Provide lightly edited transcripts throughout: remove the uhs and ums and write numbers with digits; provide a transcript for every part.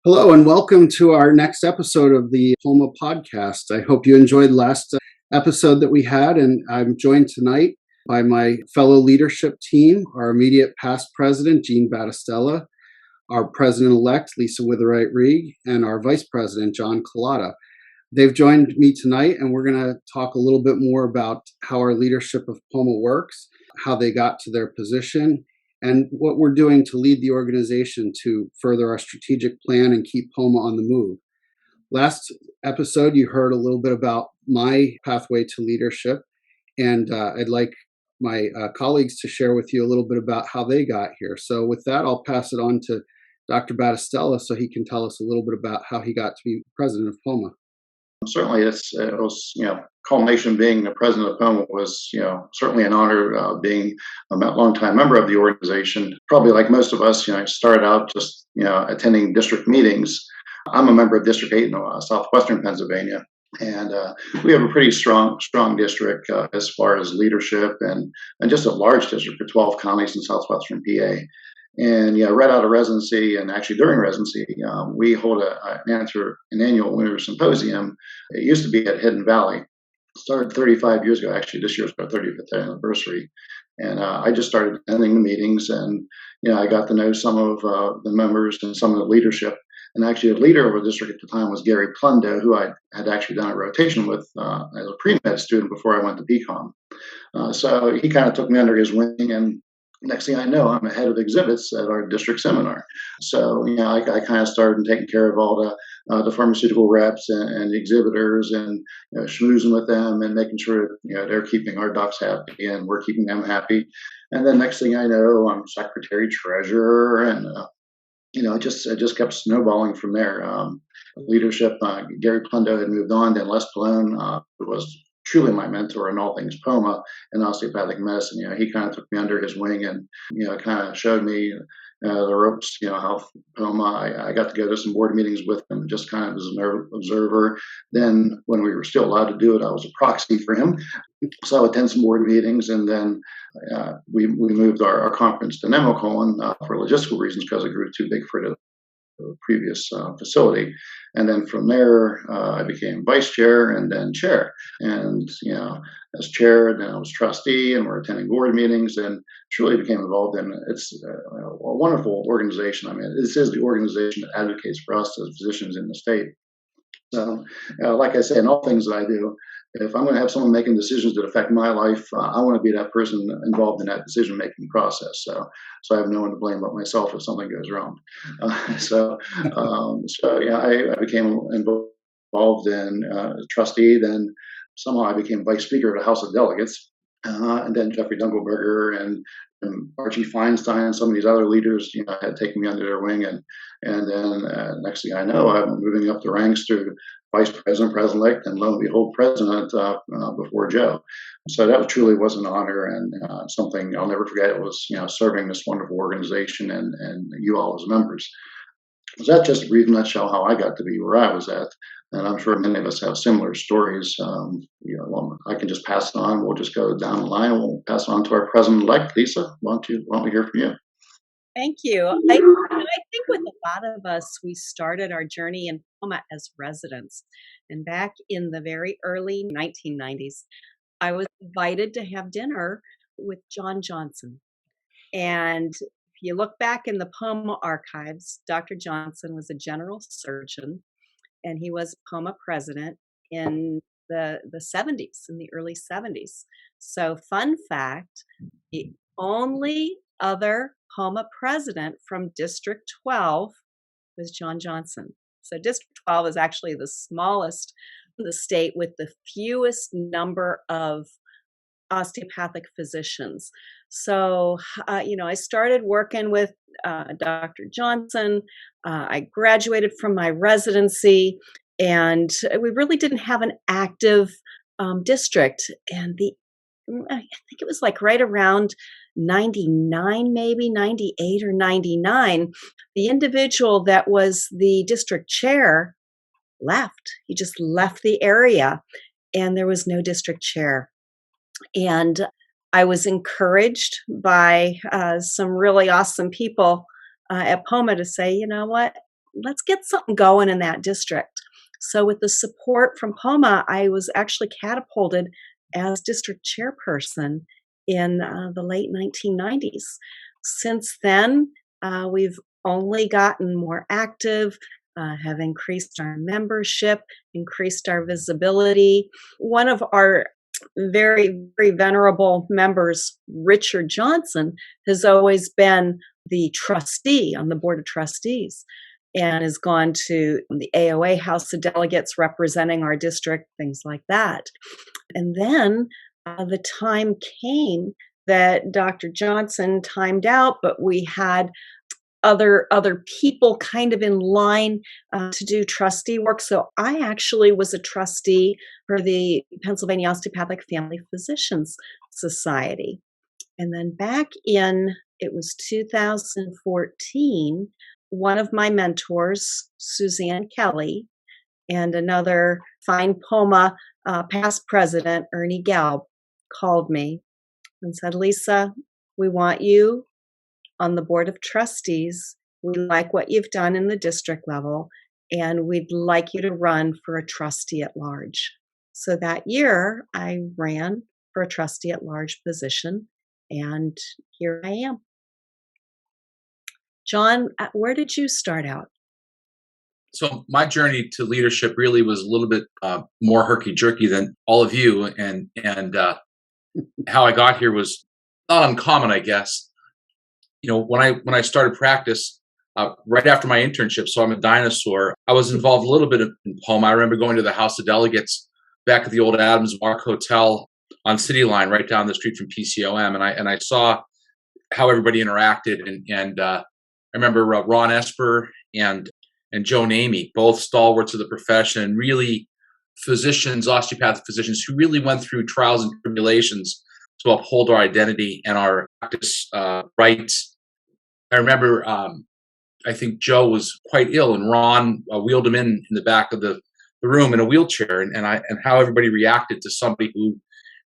Hello and welcome to our next episode of the POMA podcast. I hope you enjoyed the last episode that we had, and I'm joined tonight by my fellow leadership team, our immediate past president, Jean Battistella, our president-elect, Lisa Witherite-Reed, and our vice president, John Collada. They've joined me tonight, and we're going to talk a little bit more about how our leadership of POMA works, how they got to their position, and what we're doing to lead the organization to further our strategic plan and keep POMA on the move. Last episode, you heard a little bit about my pathway to leadership, and I'd like my colleagues to share with you a little bit about how they got here. So with that, I'll pass it on to Dr. Battistella so he can tell us a little bit about how he got to be president of POMA. Certainly, it was, culmination being the president of POMA was, certainly an honor, being a longtime member of the organization. Probably like most of us, I started out just, attending district meetings. I'm a member of District 8 in southwestern Pennsylvania, and we have a pretty strong district as far as leadership and just a large district of 12 counties in southwestern PA. And right out of residency, and actually during residency, we hold an annual winter symposium. It used to be at Hidden Valley. It started 35 years ago. Actually, this year's our 35th anniversary. And I just started attending the meetings, and I got to know some of the members and some of the leadership. And actually, the leader of the district at the time was Gary Plundo, who I had actually done a rotation with as a pre-med student before I went to BCom. So he kind of took me under his wing, and next thing I know, I'm a head of exhibits at our district seminar. So, I kind of started taking care of all the pharmaceutical reps and exhibitors, and schmoozing with them and making sure they're keeping our docs happy and we're keeping them happy. And then next thing I know, I'm secretary treasurer, and it just kept snowballing from there. Leadership, Gary Plundo had moved on, then Les Palone was truly my mentor in all things POMA and osteopathic medicine. He kind of took me under his wing and, kind of showed me the ropes, how POMA, I got to go to some board meetings with him just kind of as an observer. Then when we were still allowed to do it, I was a proxy for him. So I would attend some board meetings, and then we moved our conference to Nemacolin for logistical reasons because it grew too big for the previous facility. And then from there, I became vice chair and then chair. And, as chair, then I was trustee, and we're attending board meetings, and truly became involved in it. It's a wonderful organization. I mean, this is the organization that advocates for us as physicians in the state. So, like I say, in all things that I do, if I'm going to have someone making decisions that affect my life, I want to be that person involved in that decision-making process. So I have no one to blame but myself if something goes wrong. I became involved in trustee. Then somehow I became vice speaker of the House of Delegates. And then Jeffrey Dunkelberger and Archie Feinstein, some of these other leaders, had taken me under their wing, and then next thing I know, I'm moving up the ranks to vice president, president-elect, and lo and behold, president before Joe. So that truly was an honor, and something I'll never forget. It was serving this wonderful organization and you all as members. So that's just a brief nutshell how I got to be where I was at. And I'm sure many of us have similar stories. I can just pass it on. We'll just go down the line, and we'll pass it on to our president-elect. Lisa, why don't we hear from you? Thank you. I think with a lot of us, we started our journey in POMA as residents. And back in the very early 1990s, I was invited to have dinner with John Johnson. And if you look back in the POMA archives, Dr. Johnson was a general surgeon, and he was POMA president in the 70s, in the early 70s. So fun fact, the only other POMA president from District 12 was John Johnson. So District 12 is actually the smallest in the state with the fewest number of osteopathic physicians. So, I started working with Dr. Johnson. I graduated from my residency, and we really didn't have an active district. And I think it was like right around 99, maybe 98 or 99, the individual that was the district chair left. He just left the area, and there was no district chair. And I was encouraged by some really awesome people at POMA to say, you know what, let's get something going in that district. So with the support from POMA, I was actually catapulted as district chairperson in the late 1990s. Since then, we've only gotten more active, have increased our membership, increased our visibility. One of our very, very venerable members, Richard Johnson, has always been the trustee on the board of trustees and has gone to the AOA House of Delegates representing our district, things like that. And then the time came that Dr. Johnson timed out, but we had other people kind of in line to do trustee work. So I actually was a trustee for the Pennsylvania Osteopathic Family Physicians Society. And then back in, it was 2014, one of my mentors, Suzanne Kelly, and another fine POMA past president, Ernie Galb, called me and said, Lisa, we want you on the board of trustees. We like what you've done in the district level, and we'd like you to run for a trustee at large. So that year, I ran for a trustee at large position, and here I am. John, where did you start out? So my journey to leadership really was a little bit more herky-jerky than all of you, and how I got here was not uncommon, I guess. When I started practice right after my internship, so I'm a dinosaur. I was involved a little bit in POMA. I remember going to the House of Delegates back at the old Adams Mark Hotel on City Line, right down the street from PCOM, and I saw how everybody interacted, and I remember Ron Esper and Joe Namey, both stalwarts of the profession, and really physicians, osteopathic physicians, who really went through trials and tribulations to uphold our identity and our practice rights. I remember, I think Joe was quite ill, and Ron wheeled him in the back of the room in a wheelchair, and how everybody reacted to somebody who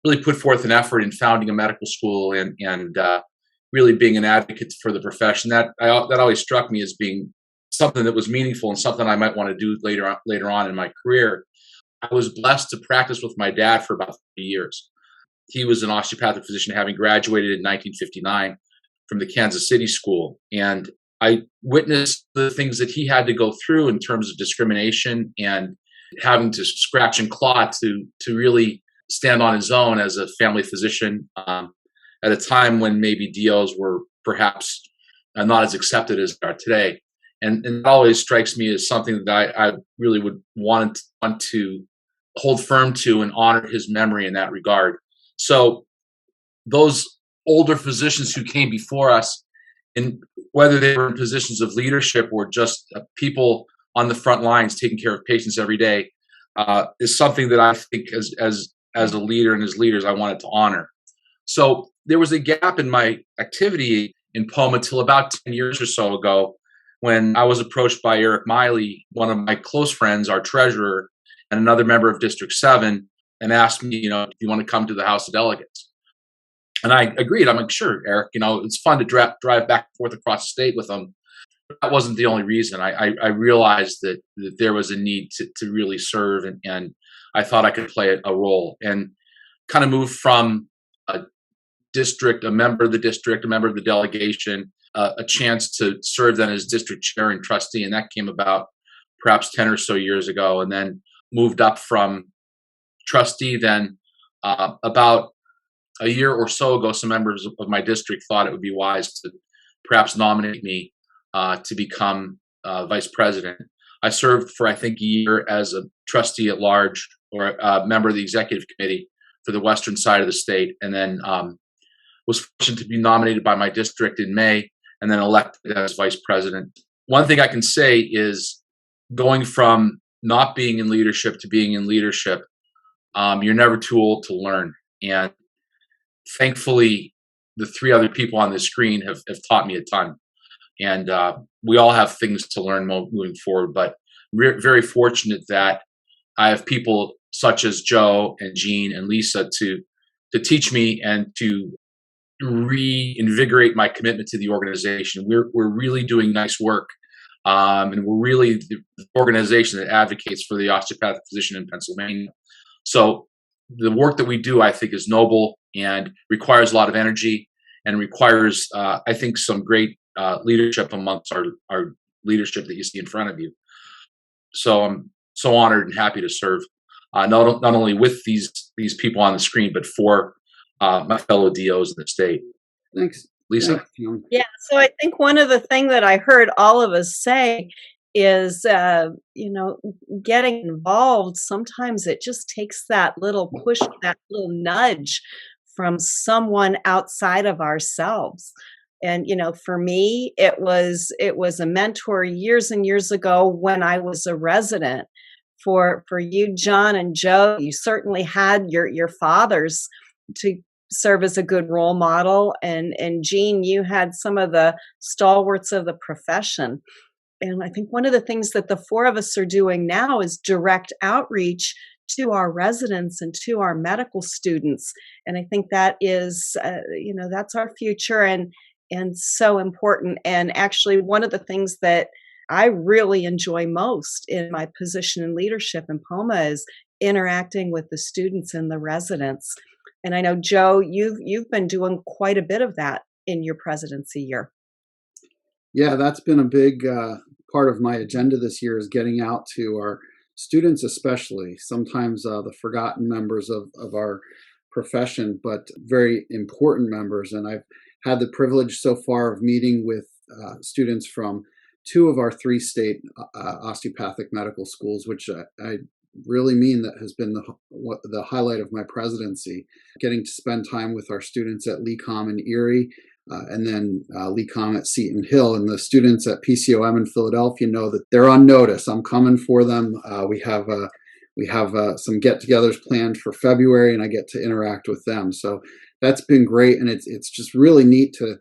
really put forth an effort in founding a medical school and really being an advocate for the profession. That always struck me as being something that was meaningful and something I might want to do later on in my career. I was blessed to practice with my dad for about 30 years. He was an osteopathic physician, having graduated in 1959 from the Kansas City School. And I witnessed the things that he had to go through in terms of discrimination and having to scratch and claw to really stand on his own as a family physician at a time when maybe DOs were perhaps not as accepted as they are today. And it always strikes me as something that I really would want to hold firm to and honor his memory in that regard. So those older physicians who came before us, and whether they were in positions of leadership or just people on the front lines taking care of patients every day, is something that I think as a leader and as leaders I wanted to honor. So there was a gap in my activity in POMA till about 10 years or so ago, when I was approached by Eric Miley, one of my close friends, our treasurer, and another member of District 7, and asked me, do you want to come to the House of Delegates? And I agreed. I'm like, sure, Eric, it's fun to drive back and forth across the state with them. But that wasn't the only reason. I realized that there was a need to really serve, and I thought I could play a role, and kind of move from a member of the district, a member of the delegation, a chance to serve then as district chair and trustee. And that came about perhaps 10 or so years ago, and then moved up from trustee. Then about a year or so ago, some members of my district thought it would be wise to perhaps nominate me to become vice president. I served for, I think, a year as a trustee at large, or a member of the executive committee for the western side of the state, and then was fortunate to be nominated by my district in May, and then elected as vice president. One thing I can say is, going from not being in leadership to being in leadership, you're never too old to learn. And thankfully, the three other people on the screen have taught me a ton. And we all have things to learn moving forward, but very fortunate that I have people such as Joe and Jean and Lisa to teach me and to reinvigorate my commitment to the organization. We're really doing nice work And we're really the organization that advocates for the osteopathic physician in Pennsylvania. So the work that we do, I think, is noble and requires a lot of energy and requires, I think, some great leadership amongst our leadership that you see in front of you. So I'm so honored and happy to serve, not only with these people on the screen, but for my fellow DOs in the state. Thanks, Lisa? Thanks, John. Yeah, so I think one of the things that I heard all of us say is, getting involved, sometimes it just takes that little push, that little nudge from someone outside of ourselves. And, for me, it was a mentor years and years ago when I was a resident. For you, John and Joe, you certainly had your fathers to serve as a good role model, and Jean, you had some of the stalwarts of the profession. And I think one of the things that the four of us are doing now is direct outreach to our residents and to our medical students. And I think that is, that's our future, and so important. And actually, one of the things that I really enjoy most in my position in leadership in POMA is interacting with the students and the residents. And I know, Joe, you've been doing quite a bit of that in your presidency year. Yeah, that's been a big part of my agenda this year, is getting out to our students, especially sometimes the forgotten members of our profession, but very important members. And I've had the privilege so far of meeting with students from two of our three state osteopathic medical schools, which I really mean that has been the highlight of my presidency, getting to spend time with our students at LECOM in Erie, and then LECOM at Seton Hill. And the students at PCOM in Philadelphia know that they're on notice. I'm coming for them. We have some get-togethers planned for February, and I get to interact with them. So that's been great, and it's just really neat to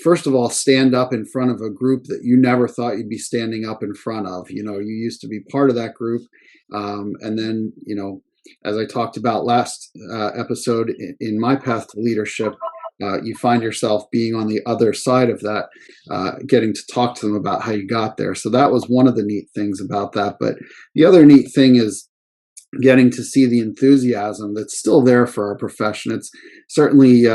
first of all stand up in front of a group that you never thought you'd be standing up in front of. You used to be part of that group, and then as I talked about last episode in my path to leadership, you find yourself being on the other side of that, getting to talk to them about how you got there. So that was one of the neat things about that. But the other neat thing is getting to see the enthusiasm that's still there for our profession. It's certainly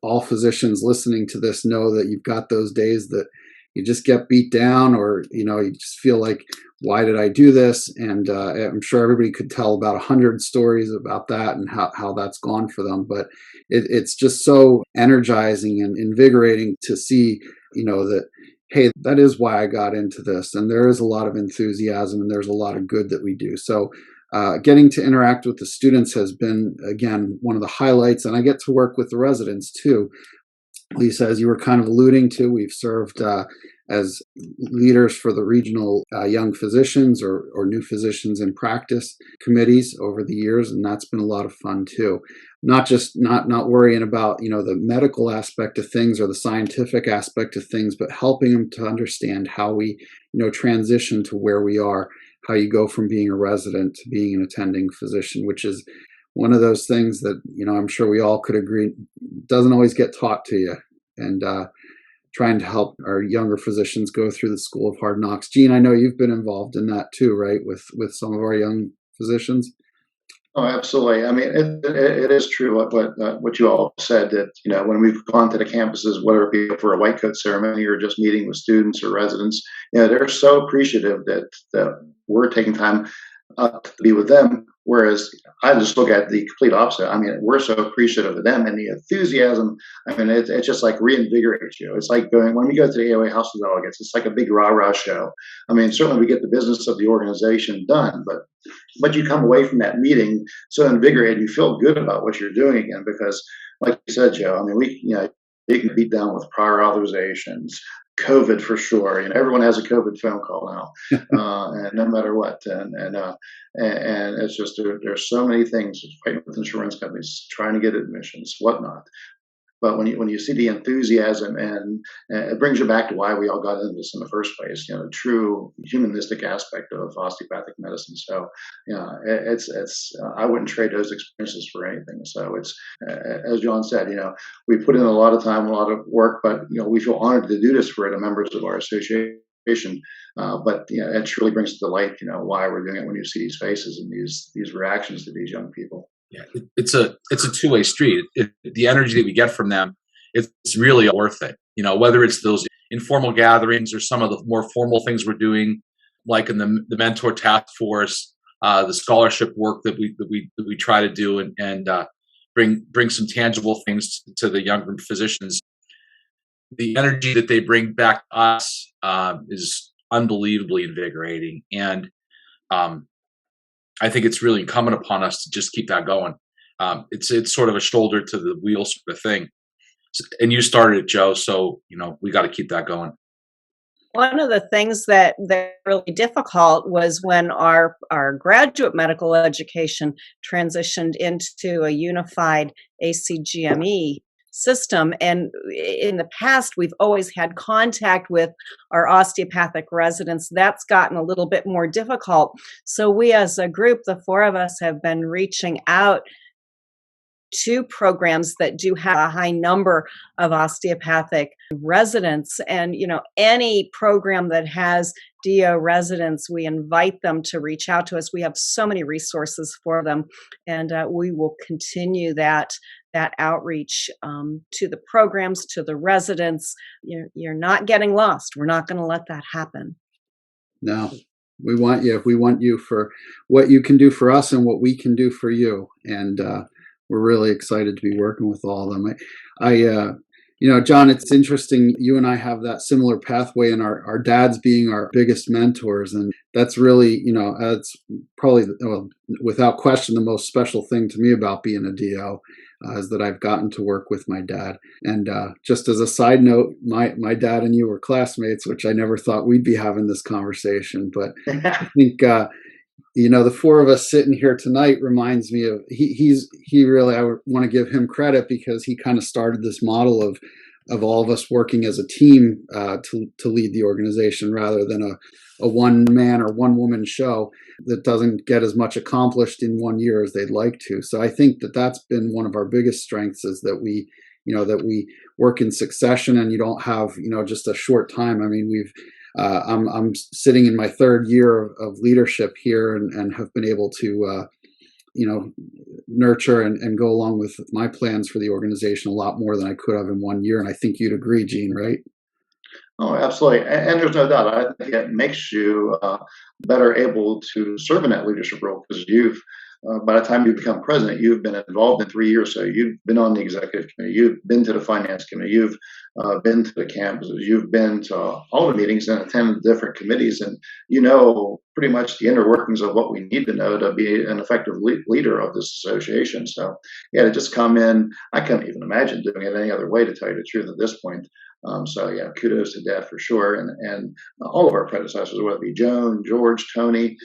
all physicians listening to this know that you've got those days that you just get beat down, or you just feel like, why did I do this? And I'm sure everybody could tell about 100 stories about that and how that's gone for them. But it's just so energizing and invigorating to see, that, hey, that is why I got into this, and there is a lot of enthusiasm and there's a lot of good that we do. So getting to interact with the students has been, again, one of the highlights, and I get to work with the residents too. Lisa, as you were kind of alluding to, we've served as leaders for the regional young physicians or new physicians in practice committees over the years, and that's been a lot of fun too. Not worrying about the medical aspect of things or the scientific aspect of things, but helping them to understand how we transition to where we are, how you go from being a resident to being an attending physician, which is one of those things that, I'm sure we all could agree doesn't always get taught to you. And trying to help our younger physicians go through the school of hard knocks. Jean, I know you've been involved in that too, right? With some of our young physicians. Oh, absolutely. I mean, it is true what you all said, that when we've gone to the campuses, whether it be for a white coat ceremony or just meeting with students or residents, they're so appreciative that we're taking time to be with them. Whereas I just look at the complete opposite. I mean, we're so appreciative of them and the enthusiasm. I mean, it's just like reinvigorates you. It's like when we go to the AOA House of Delegates, it's like a big rah-rah show. I mean, certainly we get the business of the organization done, but you come away from that meeting so invigorated, you feel good about what you're doing again, because like you said, Joe, I mean, you can beat down with prior authorizations, COVID for sure. Everyone has a COVID phone call now, and no matter what. And it's just there's so many things, fighting with insurance companies, trying to get admissions, whatnot. But when you see the enthusiasm, and it brings you back to why we all got into this in the first place, the true humanistic aspect of osteopathic medicine. So, it's I wouldn't trade those experiences for anything. So it's, as John said, we put in a lot of time, a lot of work, but we feel honored to do this for the members of our association. organization. But it truly brings to light, why we're doing it when you see these faces and these reactions to these young people. Yeah, it's a two-way street. The energy that we get from them, it's really worth it. Whether it's those informal gatherings or some of the more formal things we're doing, like in the mentor task force, the scholarship work that we try to do, and bring some tangible things to the younger physicians. The energy that they bring back to us is unbelievably invigorating, and I think it's really incumbent upon us to just keep that going. It's sort of a shoulder to the wheel sort of thing. And you started it, Joe, so we got to keep that going. One of the things that really difficult was when our graduate medical education transitioned into a unified ACGME system. And in the past, we've always had contact with our osteopathic residents. That's gotten a little bit more difficult. So we as a group, the four of us, have been reaching out to programs that do have a high number of osteopathic residents. And, any program that has DO residents, we invite them to reach out to us. We have so many resources for them, and we will continue that outreach to the programs, to the residents. You're not getting lost. We're not going to let that happen. No, we want you. We want you for what you can do for us and what we can do for you. And we're really excited to be working with all of them. John, it's interesting. You and I have that similar pathway, and our dads being our biggest mentors. And that's really, it's probably, without question, the most special thing to me about being a DO is that I've gotten to work with my dad. And just as a side note, my dad and you were classmates, which I never thought we'd be having this conversation. But I think, the four of us sitting here tonight reminds me of, he really, I want to give him credit because he kind of started this model of all of us working as a team to lead the organization rather than a one man or one woman show that doesn't get as much accomplished in 1 year as they'd like to. So I think that's been one of our biggest strengths, is that we work in succession, and you don't have, just a short time. I mean, I'm sitting in my third year of leadership here, and have been able to, nurture and go along with my plans for the organization a lot more than I could have in 1 year. And I think you'd agree, Gene, right? Oh, absolutely. And there's no doubt. I think it makes you better able to serve in that leadership role, because by the time you become president, you've been involved in 3 years. So you've been on the executive committee, you've been to the finance committee, you've been to the campuses, you've been to all the meetings and attended different committees, and pretty much the inner workings of what we need to know to be an effective leader of this association. So to just come in, I couldn't even imagine doing it any other way, to tell you the truth at this point. Kudos to Dad for sure, and all of our predecessors, whether it be Joan, George, Tony,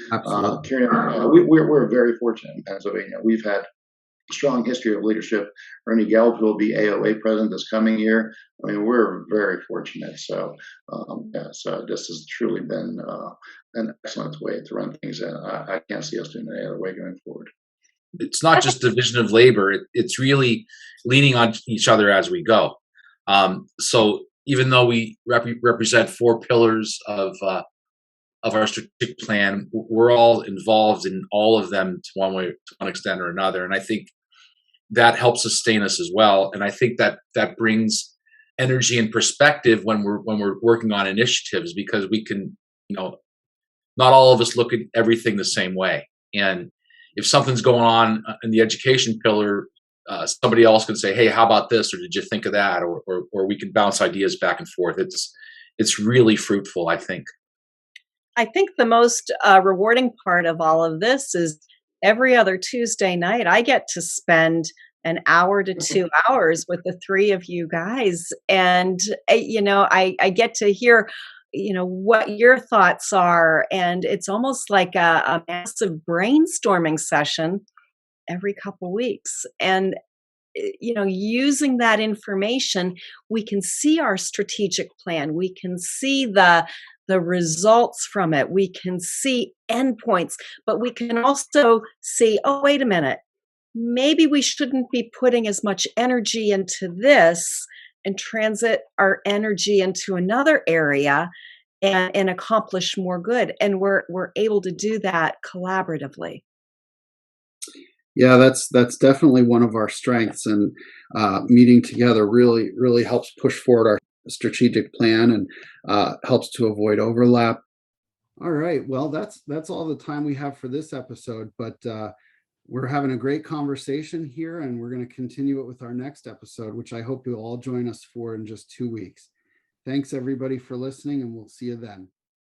Kieran. We're very fortunate in Pennsylvania. We've had a strong history of leadership. Ernie Gallup will be AOA president this coming year. I mean, we're very fortunate. So, so this has truly been an excellent way to run things, and I can't see us doing it any other way going forward. It's not just division of labor; it's really leaning on each other as we go. So even though we represent 4 pillars of our strategic plan, we're all involved in all of them to one extent or another. And I think that helps sustain us as well. And I think that brings energy and perspective when we're working on initiatives, because we can, not all of us look at everything the same way. And if something's going on in the education pillar, somebody else can say, "Hey, how about this?" Or "Did you think of that?" Or we can bounce ideas back and forth. It's really fruitful, I think. I think the most rewarding part of all of this is every other Tuesday night, I get to spend an hour to 2 hours with the three of you guys. And, I get to hear, what your thoughts are. And it's almost like a massive brainstorming session every couple weeks. And using that information, we can see our strategic plan. We can see the results from it. We can see endpoints, but we can also see, oh, wait a minute, maybe we shouldn't be putting as much energy into this and transit our energy into another area. and accomplish more good. And we're able to do that collaboratively. Yeah, that's definitely one of our strengths, and meeting together really helps push forward our strategic plan and helps to avoid overlap. All right, well, that's all the time we have for this episode, but we're having a great conversation here, and we're going to continue it with our next episode, which I hope you'll all join us for in just 2 weeks. Thanks everybody for listening, and we'll see you then.